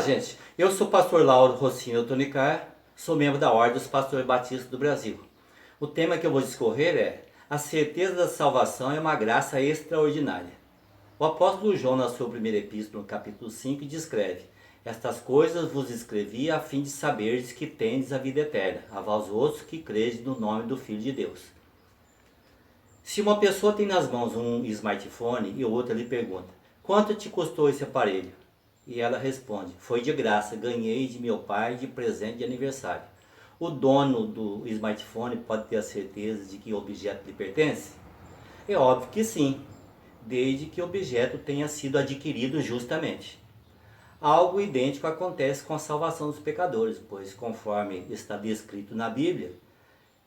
Gente, eu sou o pastor Lauro Rocinho Tonicar, sou membro da Ordem dos Pastores Batistas do Brasil. O tema que eu vou discorrer é: a certeza da salvação é uma graça extraordinária. O apóstolo João, na sua primeira epístola, no capítulo 5, descreve: estas coisas vos escrevi a fim de saberdes que tendes a vida eterna, a vós outros que credes no nome do Filho de Deus. Se uma pessoa tem nas mãos um smartphone e outra lhe pergunta: quanto te custou esse aparelho? E ela responde: foi de graça, ganhei de meu pai de presente de aniversário. O dono do smartphone pode ter a certeza de que o objeto lhe pertence? É óbvio que sim, desde que o objeto tenha sido adquirido justamente. Algo idêntico acontece com a salvação dos pecadores, pois conforme está descrito na Bíblia,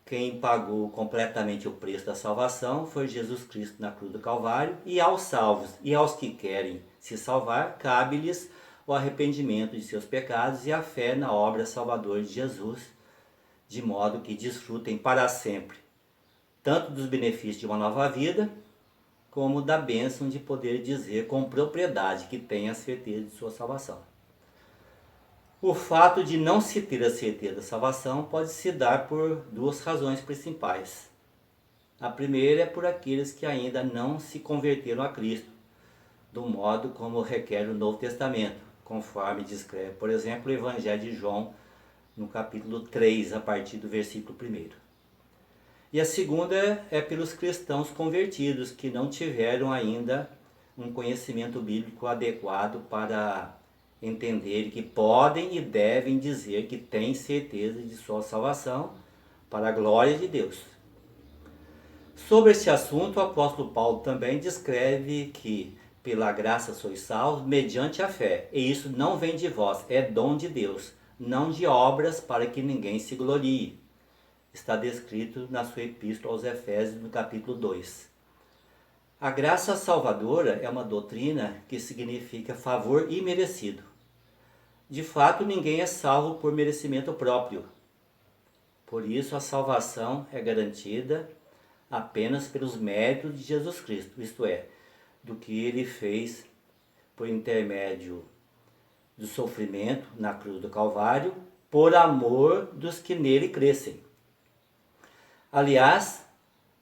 quem pagou completamente o preço da salvação foi Jesus Cristo na cruz do Calvário, e aos salvos e aos que querem se salvar, cabe-lhes o arrependimento de seus pecados e a fé na obra salvadora de Jesus, de modo que desfrutem para sempre, tanto dos benefícios de uma nova vida, como da bênção de poder dizer com propriedade que tem a certeza de sua salvação. O fato de não se ter a certeza da salvação pode se dar por duas razões principais. A primeira é por aqueles que ainda não se converteram a Cristo, do modo como requer o Novo Testamento, conforme descreve, por exemplo, o Evangelho de João, no capítulo 3, a partir do versículo 1. E a segunda é pelos cristãos convertidos, que não tiveram ainda um conhecimento bíblico adequado para entender que podem e devem dizer que têm certeza de sua salvação para a glória de Deus. Sobre este assunto, o apóstolo Paulo também descreve que pela graça sois salvos mediante a fé, e isso não vem de vós, é dom de Deus, não de obras para que ninguém se glorie. Está descrito na sua epístola aos Efésios, no capítulo 2. A graça salvadora é uma doutrina que significa favor imerecido. De fato, ninguém é salvo por merecimento próprio. Por isso, a salvação é garantida apenas pelos méritos de Jesus Cristo, isto é, do que ele fez por intermédio do sofrimento na cruz do Calvário, por amor dos que nele crescem. Aliás,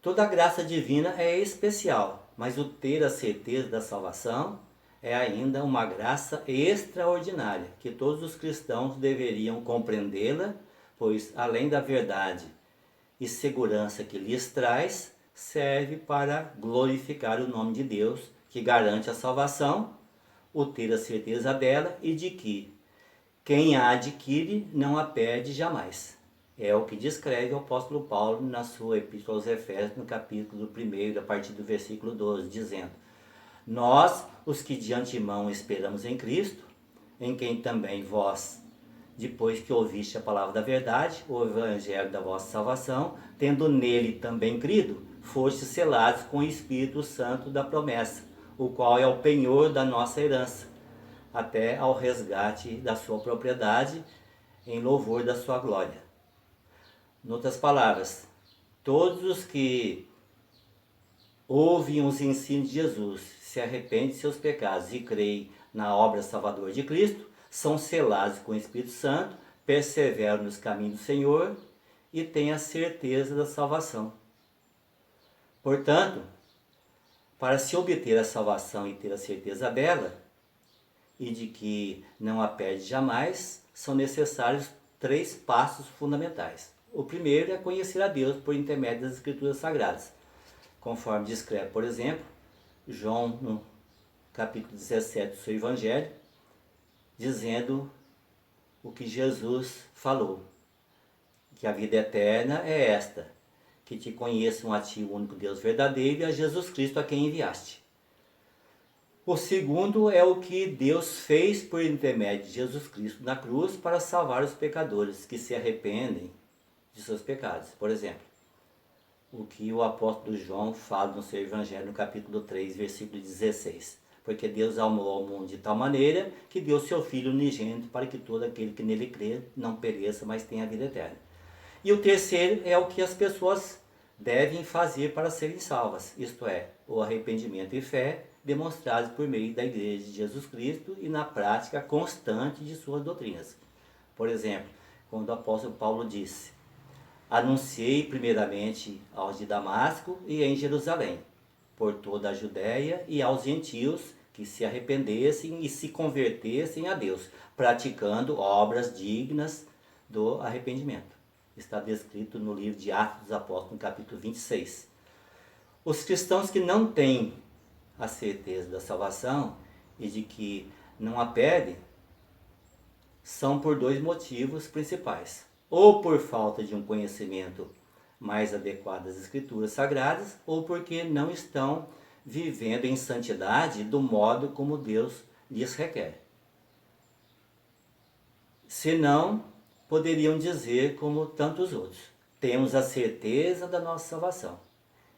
toda a graça divina é especial, mas o ter a certeza da salvação é ainda uma graça extraordinária, que todos os cristãos deveriam compreendê-la, pois além da verdade e segurança que lhes traz, serve para glorificar o nome de Deus, que garante a salvação, o ter a certeza dela e de que quem a adquire não a perde jamais. É o que descreve o apóstolo Paulo na sua epístola aos Efésios, no capítulo 1, a partir do versículo 12, dizendo: nós, os que de antemão esperamos em Cristo, em quem também vós, depois que ouviste a palavra da verdade, o evangelho da vossa salvação, tendo nele também crido, fostes selados com o Espírito Santo da promessa, o qual é o penhor da nossa herança, até ao resgate da sua propriedade, em louvor da sua glória. Em outras palavras, todos os que ouvem os ensinos de Jesus, se arrependem de seus pecados e creem na obra salvadora de Cristo, são selados com o Espírito Santo, perseveram nos caminhos do Senhor e têm a certeza da salvação. Portanto, para se obter a salvação e ter a certeza dela, e de que não a perde jamais, são necessários 3 passos fundamentais. O primeiro é conhecer a Deus por intermédio das Escrituras Sagradas, conforme descreve, por exemplo, João, no capítulo 17 do seu Evangelho, dizendo o que Jesus falou, que a vida eterna é esta, que te conheçam a ti, o único Deus verdadeiro, e a Jesus Cristo a quem enviaste. O segundo é o que Deus fez por intermédio de Jesus Cristo na cruz para salvar os pecadores que se arrependem de seus pecados. Por exemplo, o que o apóstolo João fala no seu Evangelho, no capítulo 3, versículo 16. Porque Deus amou ao mundo de tal maneira que deu seu Filho unigênito para que todo aquele que nele crê não pereça, mas tenha a vida eterna. E o terceiro é o que as pessoas devem fazer para serem salvas, isto é, o arrependimento e fé demonstrados por meio da Igreja de Jesus Cristo e na prática constante de suas doutrinas. Por exemplo, quando o apóstolo Paulo disse: anunciei primeiramente aos de Damasco e em Jerusalém, por toda a Judéia e aos gentios que se arrependessem e se convertessem a Deus, praticando obras dignas do arrependimento. Está descrito no livro de Atos dos Apóstolos, no capítulo 26. Os cristãos que não têm a certeza da salvação e de que não a perdem, são por dois motivos principais. Ou por falta de um conhecimento mais adequado das Escrituras Sagradas, ou porque não estão vivendo em santidade do modo como Deus lhes requer. Senão, poderiam dizer como tantos outros: temos a certeza da nossa salvação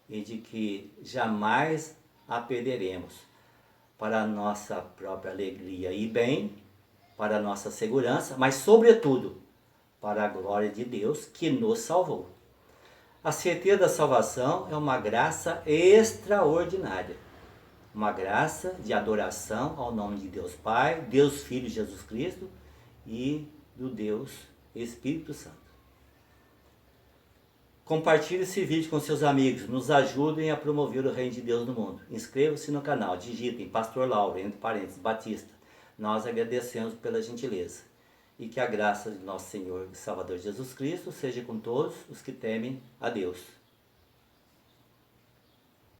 e de que jamais a perderemos, para a nossa própria alegria e bem, para a nossa segurança, mas sobretudo para a glória de Deus que nos salvou. A certeza da salvação é uma graça extraordinária, uma graça de adoração ao nome de Deus Pai, Deus Filho Jesus Cristo e do Deus Espírito Santo. Compartilhe esse vídeo com seus amigos, nos ajudem a promover o reino de Deus no mundo. Inscreva-se no canal, digitem Pastor Lauro, entre parênteses, Batista. Nós agradecemos pela gentileza. E que a graça de nosso Senhor e Salvador Jesus Cristo seja com todos os que temem a Deus.